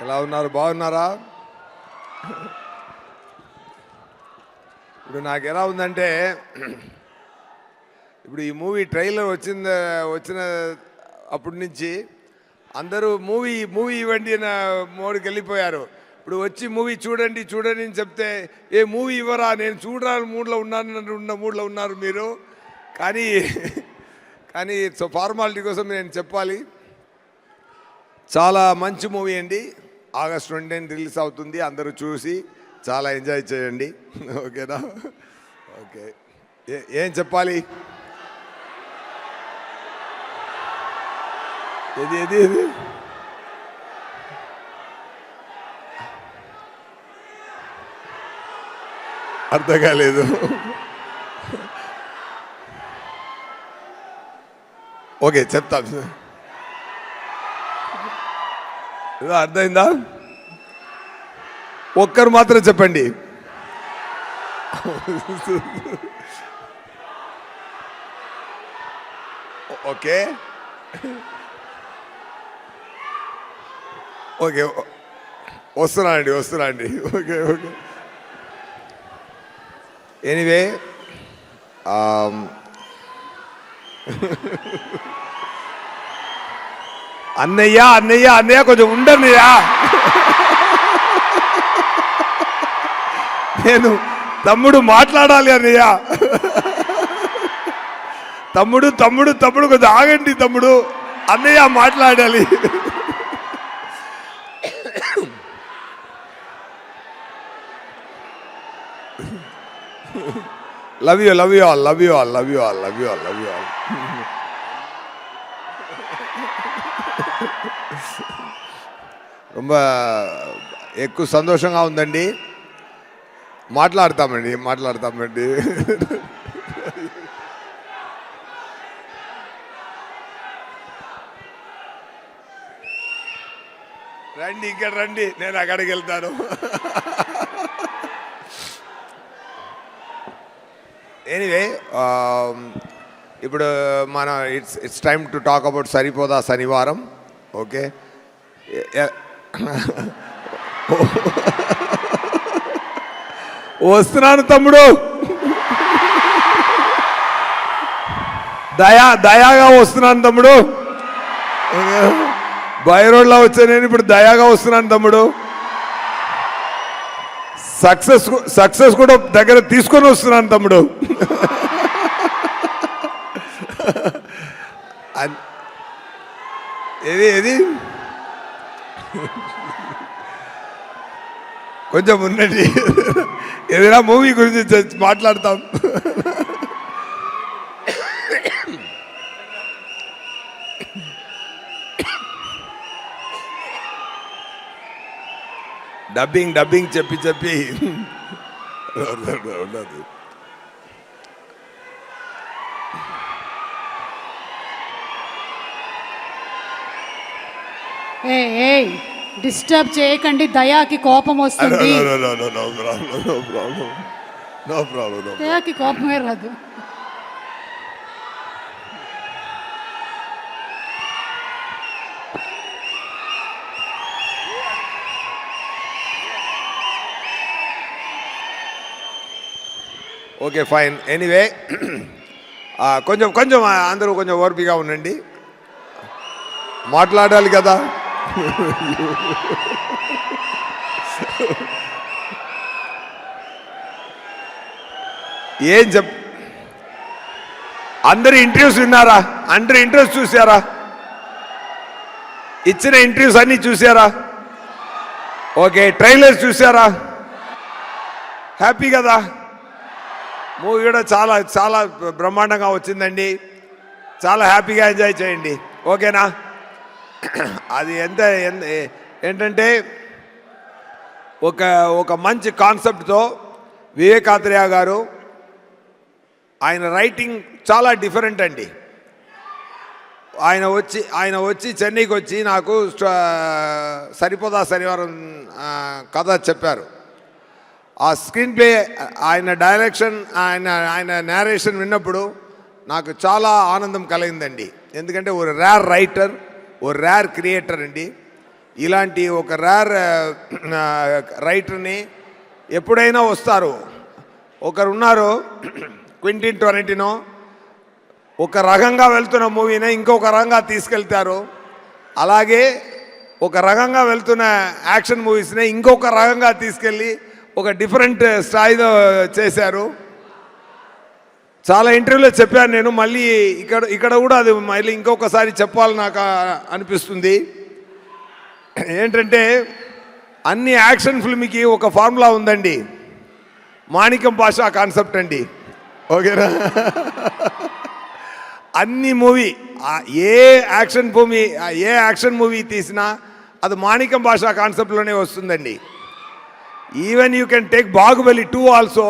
ఎలా ఉన్నారు? బాగున్నారా? ఇప్పుడు నాకు ఎలా ఉందంటే, ఇప్పుడు ఈ మూవీ ట్రైలర్ వచ్చిన అప్పటి నుంచి అందరూ మూవీ ఇవ్వండి అన్న మోడికి వెళ్ళిపోయారు. ఇప్పుడు వచ్చి మూవీ చూడండి చూడండి అని చెప్తే ఏ మూవీ ఇవ్వరా, నేను చూడాలని మూడ్లో ఉన్నారు మీరు. కానీ ఫార్మాలిటీ కోసం నేను చెప్పాలి, చాలా మంచి మూవీ అండి. ఆగస్ట్ 20 రిలీజ్ అవుతుంది. అందరూ చూసి చాలా ఎంజాయ్ చేయండి. ఓకేనా? ఓకే, ఏం చెప్పాలి? ఏది అర్థం కాలేదు. ఓకే, చెప్తాను. అర్థమైందా? ఒక్కరు మాత్రం చెప్పండి. ఓకే ఓకే, వస్తున్నా అండి. ఓకే. ఎనీవే, అన్నయ్య కొంచెం ఉండన్నయ్యా. నేను తమ్ముడు మాట్లాడాలి అన్నయ్య. తమ్ముడు కొంచెం ఆగండి తమ్ముడు. అన్నయ్య మాట్లాడాలి. Love you all. ரொம்ப ఎక్కువ సంతోషంగా ఉందండి. మాట్లాడతామండి. రండి, ఇక్కడ రండి, నేను అక్కడికి వెళ్తాను. ఎనీవే, ఇప్పుడు మనం it's time to talk about Saripodhaa Sanivaaram. Okay, వస్తున్నాను తమ్ముడు. దయాగా వస్తున్నాను తమ్ముడు. బై రోడ్లో వచ్చా నేను, ఇప్పుడు దయాగా వస్తున్నాను తమ్ముడు. సక్సెస్ కూడా దగ్గర తీసుకొని వస్తున్నాను తమ్ముడు. ఏది కొంచెం ఉన్నది, ఏదైనా మూవీ గురించి మాట్లాడతాం. డబ్బింగ్ చెప్పి ఉండదు. డిస్టర్బ్ చేయకండి, దయాకి కోపం వస్తుంది. No problem. దయాకి కోపమే రాదు. Okay, fine. ఎనీవే, కొంచెం అందరూ కొంచెం ఓర్పిగా ఉండండి, మాట్లాడాలి కదా. ఏం అందరు ఇంటర్వ్యూస్ విన్నారా? అందరు ఇంటర్వ్యూస్ చూసారా? ఇచ్చిన ఇంటర్వ్యూస్ అన్నీ చూసారా? ఓకే, ట్రైలర్స్ చూసారా? హ్యాపీ కదా? మూవీ కూడా చాలా చాలా బ్రహ్మాండంగా వచ్చిందండి. చాలా హ్యాపీగా ఎంజాయ్ చేయండి. ఓకేనా? అది ఏంటంటే ఒక మంచి కాన్సెప్ట్తో వివేకాత్రేయ గారు, ఆయన రైటింగ్ చాలా డిఫరెంట్ అండి. ఆయన వచ్చి చెన్నైకి వచ్చి నాకు సరిపోదా శనివారం కథ చెప్పారు. ఆ స్క్రీన్ ప్లే, ఆయన డైరెక్షన్, ఆయన నేరేషన్ విన్నప్పుడు నాకు చాలా ఆనందం కలిగిందండి. ఎందుకంటే ఓ రేర్ రైటర్, ఓ రేర్ క్రియేటర్ అండి. ఇలాంటి ఒక రేర్ రైటర్ని ఎప్పుడైనా వస్తారు. ఒకరున్నారు క్వింటిన్ టొరంటినో, ఒక రకంగా వెళ్తున్న మూవీని ఇంకొక రకంగా తీసుకెళ్తారు. అలాగే ఒక రకంగా వెళ్తున్న యాక్షన్ మూవీస్ని ఇంకొక రకంగా తీసుకెళ్ళి ఒక డిఫరెంట్ స్థాయిలో చేశారు. చాలా ఇంటర్వ్యూలో చెప్పాను నేను, మళ్ళీ ఇక్కడ కూడా అది మళ్ళీ ఇంకొకసారి చెప్పాలి నాకు అనిపిస్తుంది. ఏంటంటే అన్ని యాక్షన్ ఫిల్మ్కి ఒక ఫార్ములా ఉందండి, మాణిక్యం భాష కాన్సెప్ట్ అండి. ఓకేనా? అన్ని మూవీ ఏ యాక్షన్ మూవీ తీసినా అది మాణిక్యం భాష కాన్సెప్ట్లోనే వస్తుందండి. Even you can take Baahubali 2 also,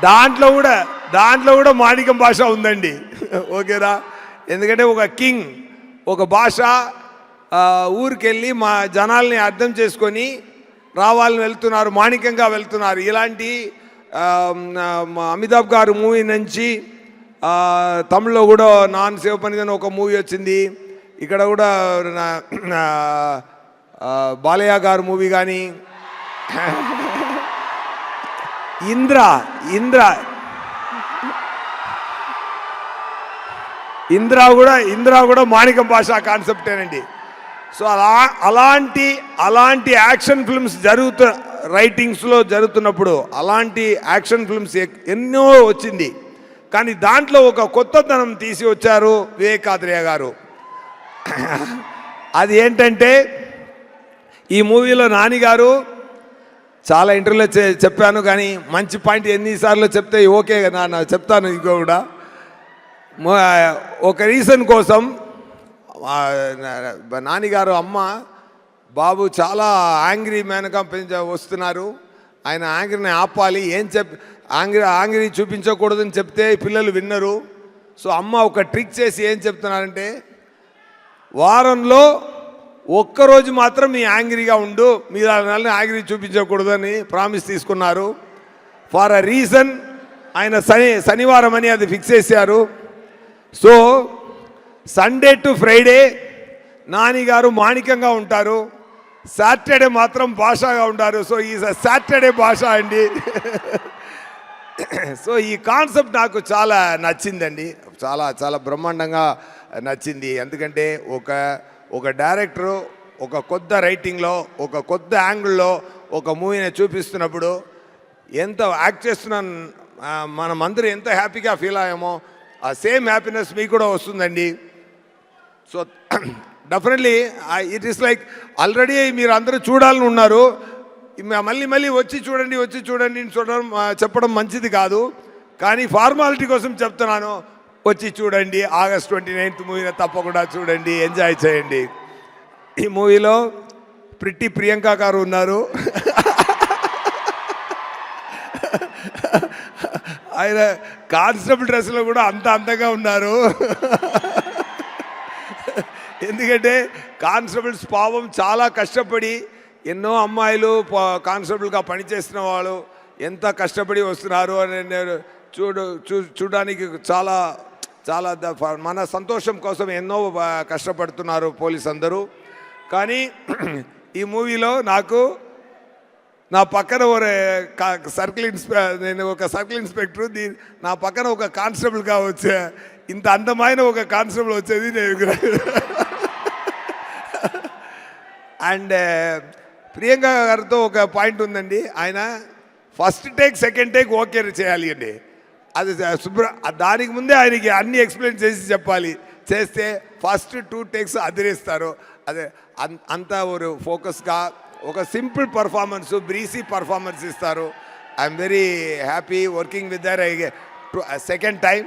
దాంట్లో కూడా మాణిక్యం భాష ఉందండి. ఓకేనా? ఎందుకంటే ఒక కింగ్ ఒక భాష ఊరికెళ్ళి మా జనాల్ని అర్థం చేసుకొని రావాలని వెళ్తున్నారు, మాణిక్యంగా వెళ్తున్నారు. ఇలాంటి అమితాబ్ గారు మూవీ నుంచి తమిళ్లో కూడా నాన్ శివపనిదని ఒక మూవీ వచ్చింది. ఇక్కడ కూడా బాలయ్య గారు మూవీ కానీ, ఇంద్ర కూడా మాణిక్యం భాష కాన్సెప్టేనండి. సో అలాంటి యాక్షన్ ఫిల్మ్స్ రైటింగ్స్లో జరుగుతున్నప్పుడు అలాంటి యాక్షన్ ఫిల్మ్స్ ఎన్నో వచ్చింది. కానీ దాంట్లో ఒక కొత్తదనం తీసి వచ్చారు వివేకాద్రయ్య గారు. అది ఏంటంటే ఈ మూవీలో నాని గారు చాలా ఇంటర్వ్యూలో చెప్పాను, కానీ మంచి పాయింట్ ఎన్నిసార్లు చెప్తే ఓకే నా చెప్తాను. ఇంకో కూడా ఒక రీజన్ కోసం నానిగారు అమ్మ బాబు చాలా యాంగ్రీ మ్యాన్గా వస్తున్నారు, ఆయన యాంగ్రీని ఆపాలి, యాంగ్రీ చూపించకూడదని చెప్తే పిల్లలు విన్నరు. సో అమ్మ ఒక ట్రిక్ చేసి ఏం చెప్తున్నారంటే, వారంలో ఒక్కరోజు మాత్రం మీ యాంగ్రీగా ఉండు, మీరు యాంగ్రీ చూపించకూడదని ప్రామిస్ తీసుకున్నారు. ఫర్ అ రీజన్ ఆయన శనివారం అని అది ఫిక్స్ చేశారు. So Sunday to Friday Nani గారు మాణిక్యంగా ఉంటారు, సాటర్డే మాత్రం భాషగా ఉంటారు. సో ఈ సాటర్డే భాష అండి. సో ఈ కాన్సెప్ట్ నాకు చాలా నచ్చిందండి, చాలా బ్రహ్మాండంగా నచ్చింది. ఎందుకంటే ఒక డైరెక్టరు ఒక కొత్త రైటింగ్లో ఒక కొత్త యాంగిల్లో ఒక మూవీని చూపిస్తున్నప్పుడు ఎంత యాక్ట్ చేస్తున్నా మనమందరూ ఎంత హ్యాపీగా ఫీల్ అయ్యామో ఆ సేమ్ హ్యాపీనెస్ మీకు కూడా వస్తుందండి. So definitely it is like already మీరు అందరూ చూడాలని ఉన్నారు, మళ్ళీ వచ్చి చూడండి చెప్పడం మంచిది కాదు. కానీ ఫార్మాలిటీ కోసం చెప్తున్నాను, వచ్చి చూడండి. ఆగస్ట్ 29th మూవీని తప్పకుండా చూడండి, ఎంజాయ్ చేయండి. ఈ మూవీలో ప్రియాంక గారు ఉన్నారు. ఆయన కానిస్టేబుల్ డ్రెస్లో కూడా అంత అందంగా ఉన్నారు. ఎందుకంటే కానిస్టేబుల్స్ పాపం చాలా కష్టపడి, ఎన్నో అమ్మాయిలు కానిస్టేబుల్గా పనిచేస్తున్న వాళ్ళు ఎంత కష్టపడి వస్తున్నారు అని నేను చూడడానికి చాలా మన సంతోషం కోసం ఎన్నో కష్టపడుతున్నారు పోలీస్ అందరూ. కానీ ఈ మూవీలో నాకు నా పక్కన నేను ఒక సర్కిల్ ఇన్స్పెక్టర్, నా పక్కన ఒక కానిస్టేబుల్గా వచ్చే ఇంత అందమైన ఒక కానిస్టేబుల్ వచ్చేది నేను. అండ్ ప్రియాంక గారితో ఒక పాయింట్ ఉందండి, ఆయన first take second take okay చేయాలి అండి. అది దానికి ముందే ఆయనకి అన్ని ఎక్స్ప్లెయిన్ చేసి చెప్పాలి, చేస్తే ఫస్ట్ 2 టేక్స్ అదిరేస్తారు. అదే అంత ఒక ఫోకస్గా ఒక సింపుల్ పర్ఫార్మెన్స్, బ్రీసీ పర్ఫార్మెన్స్ ఇస్తారు. I'm very happy working with their second time.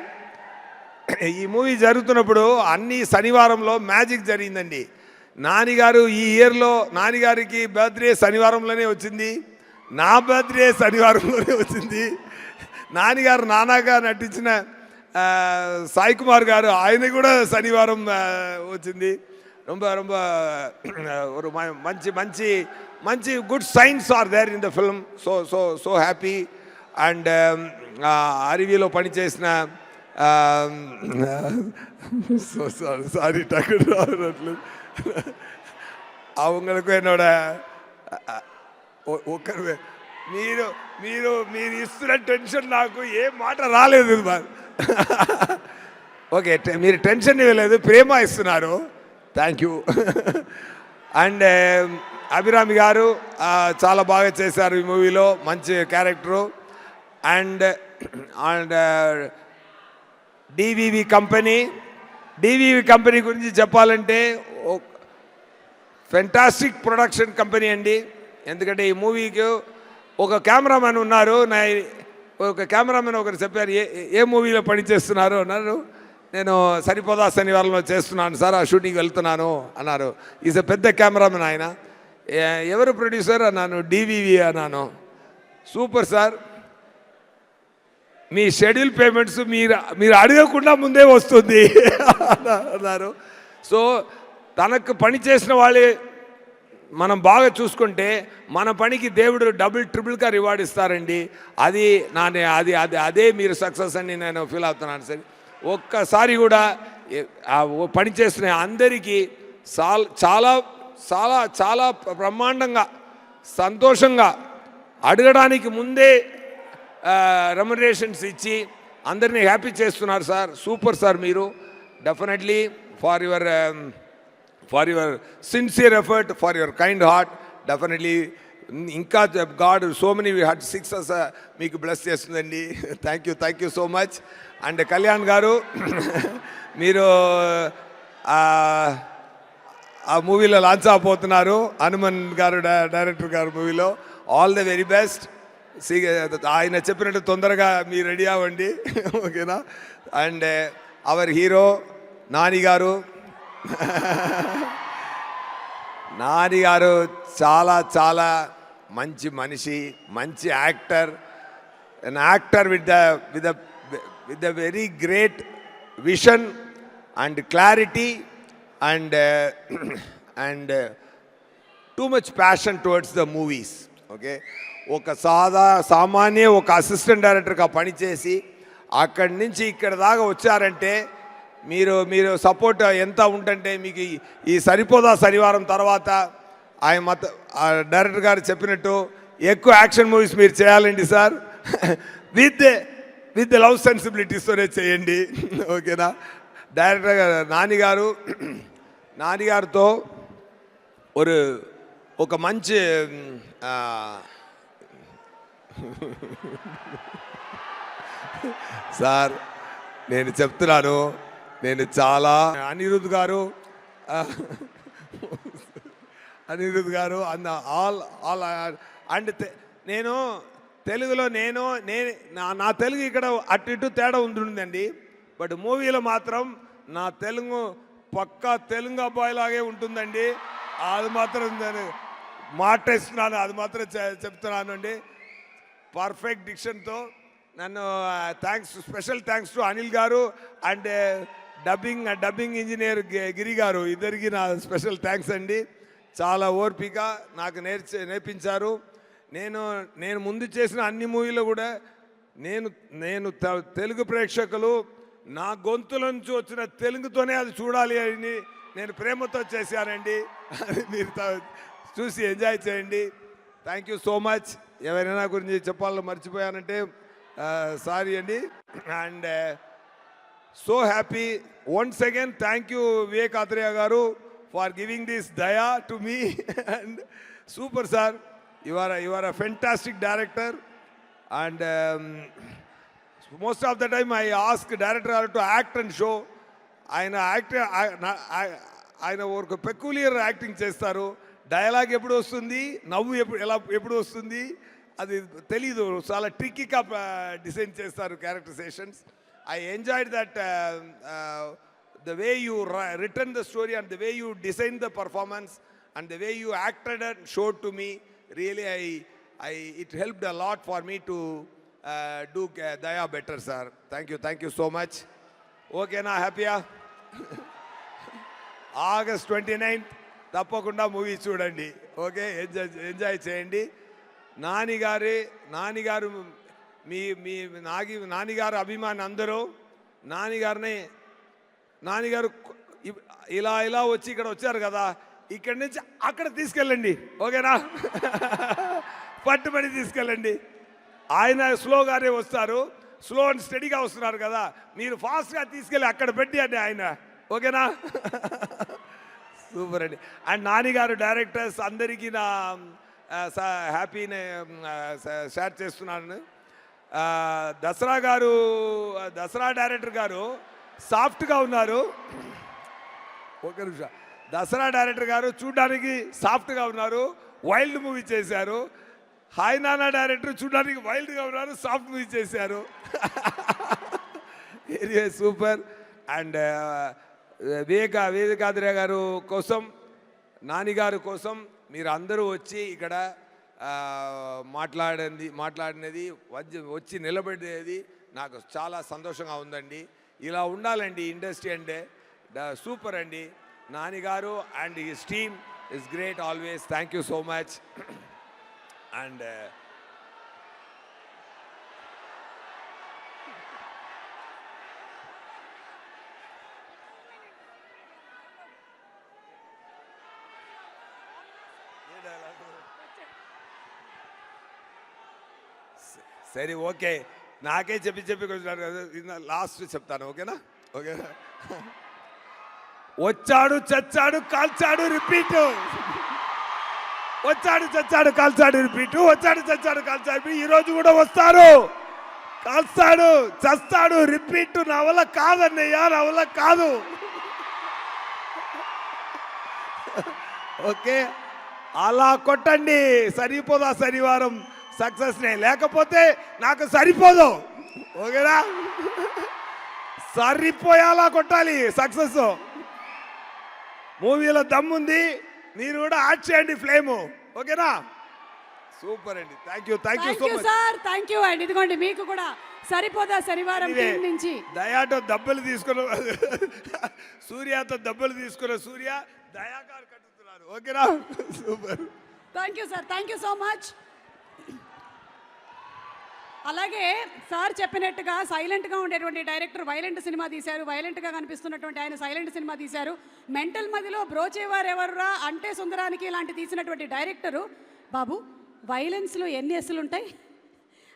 ఈ మూవీ జరుగుతున్నప్పుడు అన్ని శనివారంలో మ్యాజిక్ జరిగిందండి. నానిగారు ఈ ఇయర్లో నానిగారికి బర్త్డే శనివారంలోనే వచ్చింది, నా బర్త్డే శనివారంలోనే వచ్చింది. నానిగారు నానాగా నటించిన సాయి కుమార్ గారు ఆయన కూడా శనివారం వచ్చింది. ఒక మంచి good signs are there in the film. So happy. And అరివిలో పనిచేసిన సారీ టక్కట్లేదు அவங்களுக்கு என்னோட ఒకరు మీరు మీరు మీరు ఇస్తున్న టెన్షన్ నాకు ఏ మాట రాలేదు ఓకే మీరు టెన్షన్ ఇవ్వలేదు, ప్రేమ ఇస్తున్నారు. Thank you. అండ్ అభిరామి గారు చాలా బాగా చేశారు ఈ మూవీలో, మంచి character. And and DVV company గురించి చెప్పాలంటే ఫెంటాస్టిక్ ప్రొడక్షన్ కంపెనీ అండి. ఎందుకంటే ఈ మూవీకి ఒక కెమెరామెన్ ఉన్నారు. ఒక కెమెరామెన్ ఒకరు చెప్పారు, ఏ మూవీలో పనిచేస్తున్నారు అన్నారు. నేను సరిపోదా శనివారంలో చేస్తున్నాను సార్, ఆ షూటింగ్ వెళ్తున్నాను అన్నారు. ఈజ్ ఎ పెద్ద కెమెరామెన్ ఆయన. ఎవరు ప్రొడ్యూసర్ అన్నాను, డివివి అన్నాను. సూపర్ సార్, మీ షెడ్యూల్ పేమెంట్స్ మీరు అడగకుండా ముందే వస్తుంది అన్నారు. సో తనకు పని చేసిన వాళ్ళే మనం బాగా చూసుకుంటే మన పనికి దేవుడు డబుల్ ట్రిపుల్గా రివార్డ్ ఇస్తారండి. అది అదే మీరు సక్సెస్ అని నేను ఫీల్ అవుతున్నాను సార్. ఒక్కసారి కూడా పని చేసిన అందరికీ చాలా చాలా చాలా బ్రహ్మాండంగా సంతోషంగా అడగడానికి ముందే రెమ్యునరేషన్స్ ఇచ్చి అందరినీ హ్యాపీ చేస్తున్నారు సార్. సూపర్ సార్, మీరు definitely for your sincere effort, for your kind heart, definitely ఇంకా God so many heart success మీకు బ్లెస్ చేస్తుందండి. Thank you so much. And Kalyan garu మీరు ఆ మూవీలో లాంచ్ అవబోతున్నారు, హనుమన్ గారు డైరెక్టర్ గారు మూవీలో. All the very best. ఆయన చెప్పినట్టు తొందరగా మీరు రెడీ అవ్వండి, ఓకేనా. అండ్ అవర్ హీరో నాని గారు చాలా చాలా మంచి మనిషి, మంచి actor, an actor with the very great vision and clarity and too much passion towards the movies. Okay, ఒక సామాన్య ఒక అసిస్టెంట్ డైరెక్టర్గా పనిచేసి అక్కడి నుంచి ఇక్కడ దాకా వచ్చారంటే మీరు సపోర్ట్ ఎంత ఉంటుంటే మీకు ఈ సరిపోదా శనివారం తర్వాత డైరెక్టర్ గారు చెప్పినట్టు ఎక్కువ యాక్షన్ మూవీస్ మీరు చేయాలండి సార్. విత్ లవ్ సెన్సిబిలిటీస్తోనే చేయండి, ఓకేనా. డైరెక్టర్ గారు నానిగారితో ఒక మంచి సార్ నేను చెప్తున్నాను, నేను చాలా అనిరుద్ గారు ఆల్ అండ్ నేను తెలుగులో నా తెలుగు ఇక్కడ అటు ఇటు తేడా ఉంటుందండి. బట్ మూవీలో మాత్రం నా తెలుగు పక్కా తెలుగు అబ్బాయిలాగే ఉంటుందండి. అది మాత్రం నేను మాటేస్తున్నాను, అది మాత్రం చెప్తున్నాను అండి. పర్ఫెక్ట్ డిక్షన్తో నన్ను స్పెషల్ థ్యాంక్స్ టు అనిల్ గారు అండ్ డబ్బింగ్ ఇంజనీర్ గిరి గారు, ఇద్దరికి నా స్పెషల్ థ్యాంక్స్ అండి. చాలా ఓర్పిక నాకు నేర్పించారు. నేను ముందు చేసిన అన్ని మూవీలో కూడా నేను తెలుగు ప్రేక్షకులు నా గొంతుల నుంచి వచ్చిన తెలుగుతోనే అది చూడాలి అని నేను ప్రేమతో చేశానండి. అది మీరు చూసి ఎంజాయ్ చేయండి. Thank you so much. ఎవరైనా గురించి చెప్పాలని మర్చిపోయానంటే సారీ అండి. And so happy once again. Thank you Vivek Atreya గారు ఫర్ గివింగ్ దిస్ దయా to me. And super sir, you are a fantastic director. And most of the time I ask director to act and show. ఆయన ఒక peculiar acting చేస్తారు. Dialogue ఎప్పుడు వస్తుంది, నవ్వు ఎప్పుడు వస్తుంది అది తెలీదు. చాలా ట్రిక్కీగా డిజైన్ చేస్తారు characterisations. I enjoyed that the way you written the story and the way you designed the performance and the way you acted and showed to me. Really, it helped a lot for me to do Daya better, sir. Thank you so much. Okay, na happy? August 29th, తప్పకుండా movie చూడండి, okay. Enjoy చేయండి. నానిగారు నానిగారు అభిమాని అందరూ నానిగారు ఇలా ఇలా వచ్చి ఇక్కడ వచ్చారు కదా, ఇక్కడి నుంచి అక్కడ తీసుకెళ్ళండి, ఓకేనా? పట్టుబడి తీసుకెళ్ళండి. ఆయన స్లోగానే వస్తారు, స్లో అండ్ స్టడీగా వస్తున్నారు కదా, మీరు ఫాస్ట్గా తీసుకెళ్ళి అక్కడ పెట్టి అండి ఆయన, ఓకేనా? సూపర్ అండి. అండ్ నాని గారు డైరెక్టర్స్ అందరికీ నా హ్యాపీని షేర్ చేస్తున్నాను. దసరా డైరెక్టర్ గారు సాఫ్ట్గా ఉన్నారు. ఒక నిమిషం. దసరా డైరెక్టర్ గారు చూడడానికి సాఫ్ట్గా ఉన్నారు, వైల్డ్ మూవీ చేశారు. హాయ్ నానా డైరెక్టర్ చూడడానికి వైల్డ్గా ఉన్నారు, సాఫ్ట్ మూవీ చేశారు. సూపర్. అండ్ వివేకాద్రి గారు కోసం, నాని గారు కోసం మీరు అందరూ వచ్చి ఇక్కడ మాట్లాడినది వచ్చి నిలబడేది నాకు చాలా సంతోషంగా ఉందండి. ఇలా ఉండాలండి ఇండస్ట్రీ అంటే. సూపర్ అండి. నాని గారు and his team is great always. Thank you so much. And సరే, ఓకే. నాకే చెప్పి కొంచెం లాస్ట్ చెప్తాను, ఓకేనా? ఓకేనా? వచ్చాడు చచ్చాడు కాల్చాడు రిపీట్, వచ్చాడు చచ్చాడు కాల్చాడు రిపీట్, వచ్చాడు చచ్చాడు కాల్చాడు. ఈరోజు కూడా వస్తారు, కాల్స్తాడు చస్తాడు రిపీట్. నా వల్ల కాదన్నయ్య, నా వల్ల కాదు. ఓకే, అలా కొట్టండి, సరిపోదా శనివారం సక్సెస్నే, లేకపోతే నాకు సరిపోదు, ఓకేనా? సరిపోయేలా కొట్టాలి సక్సెస్. మూవీలో దమ్ముంది, మీరు కూడా యాడ్ చేయండి ఫ్లేము, ఓకేనా? సూపర్ అండి. Thank you so much sir. Thank you అండి. ఇదిగోండి మీకు కూడా సరిపోదా శనివారం టీం నుంచి దయాతో దెబ్బలు తీసుకున్న సూర్యతో దెబ్బలు తీసుకున్న సూర్య దయాగారు కట్టుతున్నారు, ఓకేనా? Super. Thank you sir. Thank you so much. అలాగే సార్ చెప్పినట్టుగా సైలెంట్గా ఉండేటువంటి డైరెక్టర్ వైలెంట్ సినిమా తీశారు, వైలెంట్గా కనిపిస్తున్నటువంటి ఆయన సైలెంట్ సినిమా తీశారు. మెంటల్ మదిలో బ్రోచేవారు ఎవర్రా అంటే సుందరానికి ఇలాంటి తీసినటువంటి డైరెక్టరు. బాబు, వైలెన్స్లో ఎన్ని ఎస్సులు ఉంటాయి?